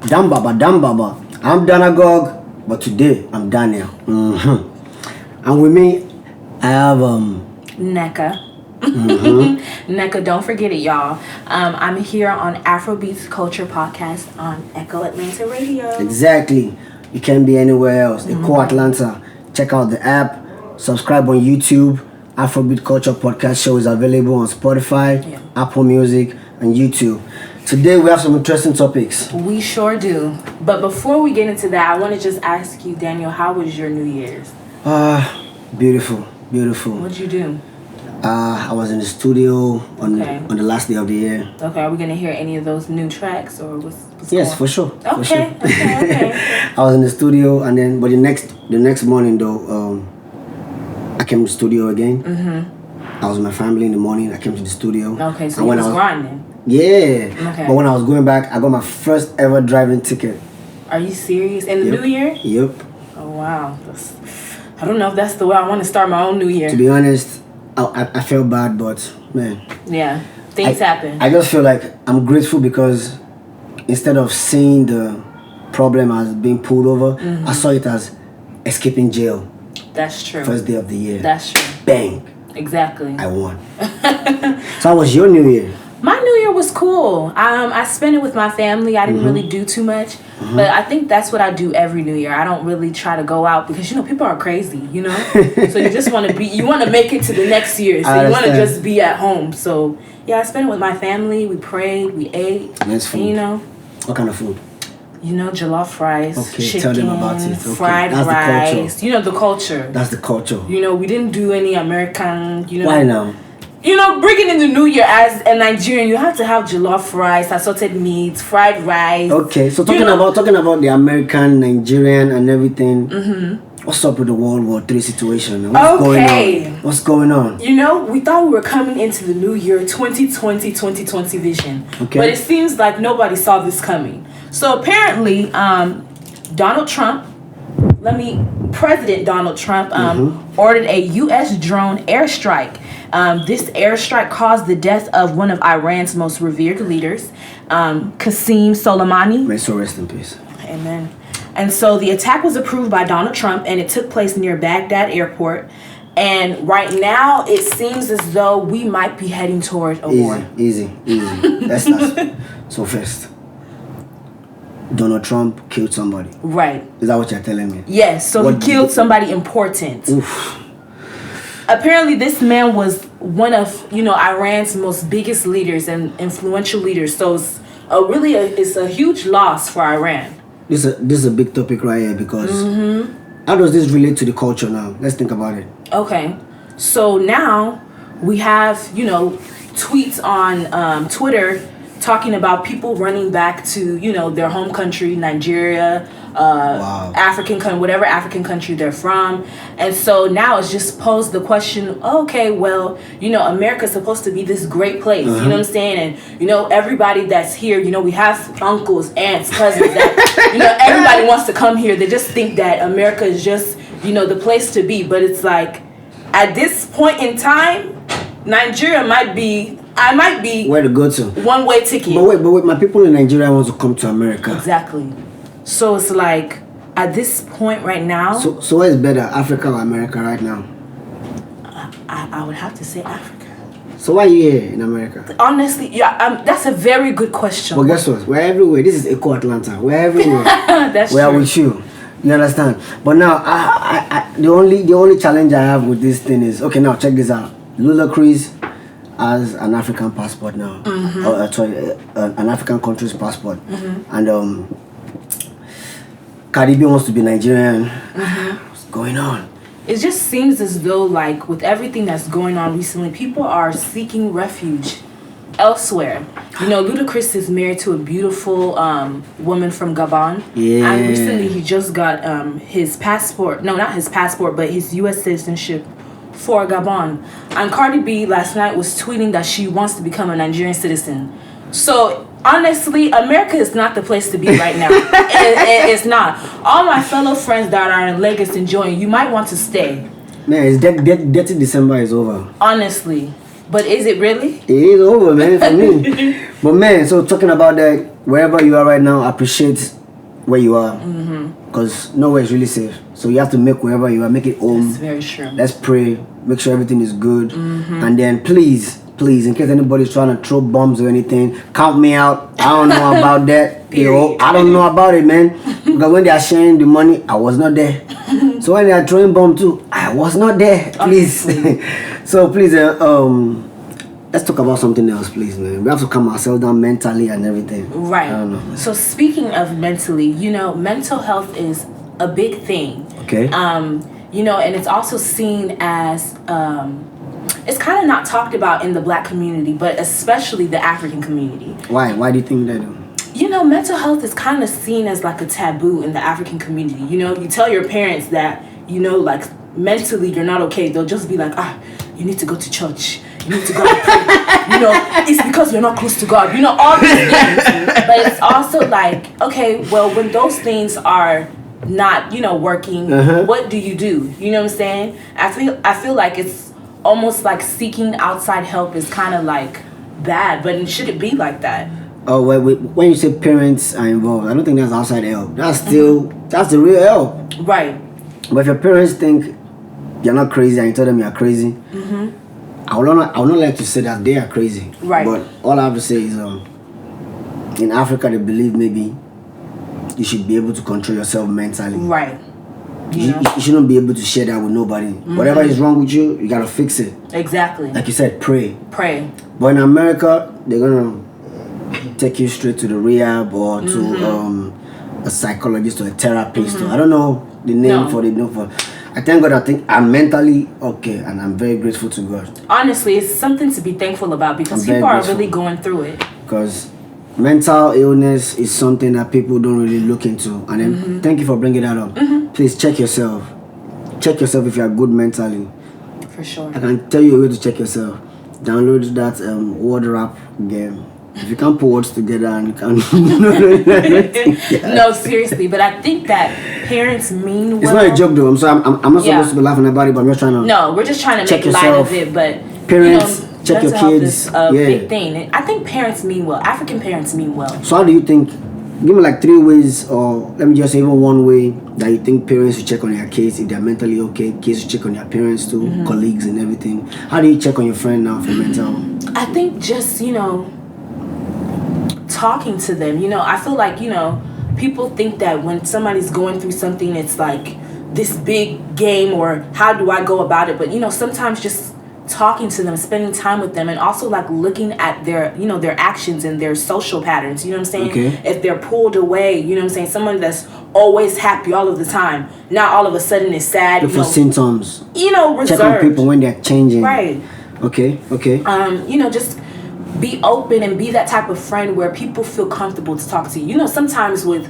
Dambaba. I'm Danagog, but today I'm Daniel. And with me, I have Nneka. Nneka, don't forget it, y'all. I'm here on Afrobeats Culture Podcast on Echo Atlanta Radio. Exactly. You can't be anywhere else. Echo Atlanta. Check out the app. Subscribe on YouTube. Afrobeats Culture Podcast show is available on Spotify, Apple Music, and YouTube. Today we have some interesting topics. We sure do. But before we get into that, I want to just ask you, Daniel, how was your New Year's? Beautiful. What'd you do? I was in the studio on the last day of the year. Okay, are we gonna hear any of those new tracks or what's Yes, going? for sure. Okay. I was in the studio, and then but the next morning though, I came to the studio again. I was with my family in the morning. I came to the studio. Okay, so you was grinding. Yeah. Okay. But when I was going back, I got my first ever driving ticket. Are you serious? In the new year? Yep. Oh wow. I don't know if that's the way I want to start my own new year. To be honest, I felt bad, but man. Yeah. Things happen. I just feel like I'm grateful because instead of seeing the problem as being pulled over, I saw it as escaping jail. That's true. First day of the year. That's true. Bang. Exactly. I won. So how was your New Year? My New Year was cool. I spent it with my family. I didn't really do too much. But I think that's what I do every New Year. I don't really try to go out because, people are crazy, So you just want to make it to the next year. So you want to just be at home. So, yeah, I spent it with my family. We prayed. We ate. Nice food. And, what kind of food? Jollof rice, chicken, tell them about it. Okay. Fried rice. The culture. That's the culture. We didn't do any American, Why now? Bringing in the new year as a Nigerian, you have to have jollof rice, assorted meats, fried rice. Okay, so talking about the American, Nigerian, and everything. What's up with the World War III situation? What's going on? We thought we were coming into the new year 2020 vision. Okay. But it seems like nobody saw this coming. So apparently, President Donald Trump ordered a U.S. drone airstrike. This airstrike caused the death of one of Iran's most revered leaders, Qassim Soleimani. May so rest in peace. Amen. And so the attack was approved by Donald Trump, and it took place near Baghdad airport. And right now, it seems as though we might be heading toward a war. Easy. That's so first. Donald Trump killed somebody. Right. Is that what you're telling me? Yes. So he killed somebody important. Oof. Apparently, this man was one of Iran's most biggest leaders and influential leaders. So it's a huge loss for Iran. This is a big topic right here because how does this relate to the culture now? Let's think about it. Okay, so now we have tweets on Twitter talking about people running back to their home country, Nigeria, whatever African country they're from. And so now it's just posed the question, okay, well, America's supposed to be this great place, you know what I'm saying? And everybody that's here, we have uncles, aunts, cousins that everybody wants to come here. They just think that America is just the place to be. But it's like at this point in time, Nigeria might be where to go to. One-way ticket. But wait, my people in Nigeria want to come to America. Exactly. So it's like at this point right now. So what is better, Africa or America right now? I would have to say Africa. So why are you here in America? Honestly, that's a very good question. But guess what? We're everywhere. This is Echo Atlanta. We're everywhere. That's we are true. with you. You understand? But now, the only challenge I have with this thing is, okay, now check this out. Ludacris has an African passport now. An African country's passport. And Cardi B wants to be Nigerian. What's going on? It just seems as though, like, with everything that's going on recently, people are seeking refuge elsewhere. Ludacris is married to a beautiful woman from Gabon. Yeah. And recently he just got his passport. No, not his passport, but his U.S. citizenship for Gabon. And Cardi B last night was tweeting that she wants to become a Nigerian citizen. So honestly, America is not the place to be right now. It's not. All my fellow friends that are in Lagos enjoying, you might want to stay. Man, it's Dirty December is over. Honestly. But is it really? It is over, man, for me. But man, so talking about that, wherever you are right now, appreciate where you are. Because nowhere is really safe. So you have to make wherever you are, make it home. That's very true. Let's pray, make sure everything is good. And then please, in case anybody's trying to throw bombs or anything, count me out. I don't know about that. I don't know about it, man. Because when they are sharing the money, I was not there. So when they are throwing bomb too, I was not there. Please. So please, let's talk about something else, please, man. We have to calm ourselves down mentally and everything. Right. I don't know. So speaking of mentally, mental health is a big thing. Okay. And it's also seen as it's kind of not talked about in the Black community, but especially the African community. Why? Why do you think that? Mental health is kind of seen as like a taboo in the African community. You tell your parents that, like mentally you're not okay. They'll just be like, you need to go to church. You need to go and pray. It's because you're not close to God. All these things. But it's also like, okay, well, when those things are not, working, what do? You know what I'm saying? I feel like it's almost like seeking outside help is kind of like bad, but should it be like that? Oh, when you say parents are involved, I don't think that's outside help. That's that's the real help. Right. But if your parents think you're not crazy and you tell them you're crazy, I would not like to say that they are crazy. Right. But all I have to say is, in Africa, they believe maybe you should be able to control yourself mentally. Right. You shouldn't be able to share that with nobody. Whatever is wrong with you, you gotta fix it. Exactly. Like you said, pray. But in America, they're gonna take you straight to the rehab or to a psychologist or a therapist. Or I don't know the name for. I thank God. I think I'm mentally okay, and I'm very grateful to God. Honestly, it's something to be thankful about because people are really going through it. Because mental illness is something that people don't really look into. And then thank you for bringing that up. Please check yourself. Check yourself if you are good mentally. For sure. I can tell you a way to check yourself. Download that word rap game. If you can't put words together and you can No, seriously, but I think that parents mean well. It's not a joke though. I'm not supposed to be laughing about it, but I'm just trying to. No, we're just trying to check make light of it. But parents, check your mental health kids. is a big thing. And I think parents mean well. African parents mean well. So how do you think? Give me like 3 ways, or let me just say even 1 way that you think parents should check on their kids if they're mentally okay. Kids should check on their parents too, colleagues and everything. How do you check on your friend now for mental? I think just talking to them. I feel like people think that when somebody's going through something, it's like this big game or how do I go about it? But sometimes just talking to them, spending time with them, and also like looking at their their actions and their social patterns. You know what I'm saying? Okay. If they're pulled away, you know what I'm saying, someone that's always happy all of the time, now all of a sudden is sad. Look for symptoms. Reserved. Check on people when they're changing. Right. Okay. Just be open and be that type of friend where people feel comfortable to talk to you. Sometimes with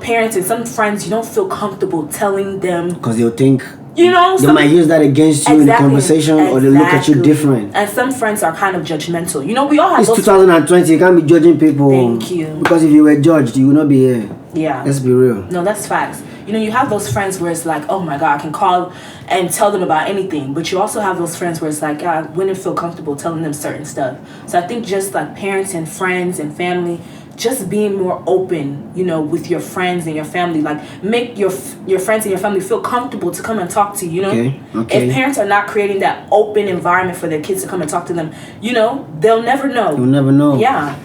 parents and some friends, you don't feel comfortable telling them because they'll think they might use that against you in the conversation, or they look at you different. And some friends are kind of judgmental. We all have. It's 2020. You can't be judging people. Thank you. Because if you were judged, you would not be here. Yeah. Let's be real. No, that's facts. You have those friends where it's like, oh my God, I can call and tell them about anything. But you also have those friends where it's like, I wouldn't feel comfortable telling them certain stuff. So I think just like parents and friends and family, just being more open, with your friends and your family. Like, make your friends and your family feel comfortable to come and talk to you, Okay. If parents are not creating that open environment for their kids to come and talk to them, they'll never know. You'll never know. Yeah.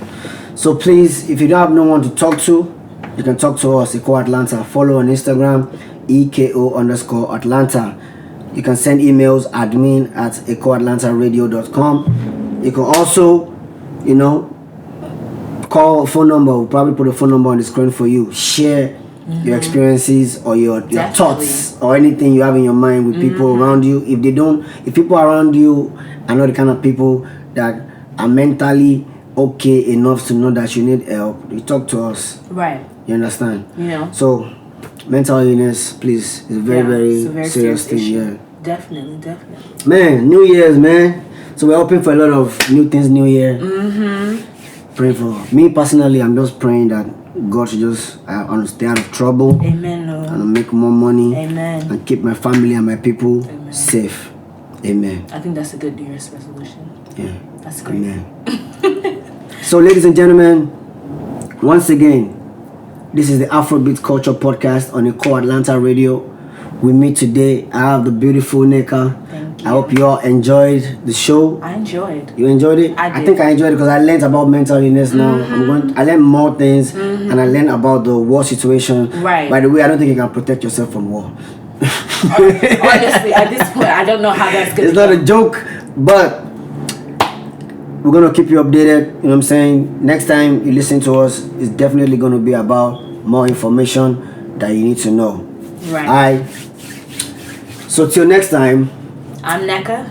So please, if you don't have no one to talk to, you can talk to us, Eco Atlanta. Follow on Instagram, EKO_Atlanta. You can send emails, admin@ecoatlantaradio.com. You can also, call a phone number. We'll probably put a phone number on the screen for you. Share your experiences or your thoughts or anything you have in your mind with people around you. If people around you are not the kind of people that are mentally okay enough to know that you need help, you talk to us. Right. You understand? So, mental illness, please, is a very serious thing. Yeah. Definitely. Man, New Year's, man. So we're hoping for a lot of new things New Year. Praying for me personally. I'm just praying that God should just stay out of trouble. Amen, Lord. And make more money. Amen. And keep my family and my people safe. Amen. I think that's a good New Year's resolution. Yeah. That's great. So, ladies and gentlemen, once again, this is the Afrobeats Culture Podcast on the Core Atlanta Radio. We meet today. I have the beautiful Nneka. Thank you. I hope you all enjoyed the show. I enjoyed. You enjoyed it? I did. I think I enjoyed it because I learned about mental illness now. I learned more things, and I learned about the war situation. Right. By the way, I don't think you can protect yourself from war. Honestly, at this point, I don't know how that's going to It's not a joke, but we're going to keep you updated. You know what I'm saying? Next time you listen to us, it's definitely going to be about more information that you need to know. Right. Alright. So till next time, I'm Nneka.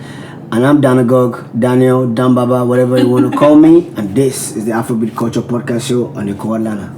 and I'm Danagog, Daniel, Dan Baba, whatever you want to call me. And this is the Afrobeat Culture Podcast Show on the Core Atlanta.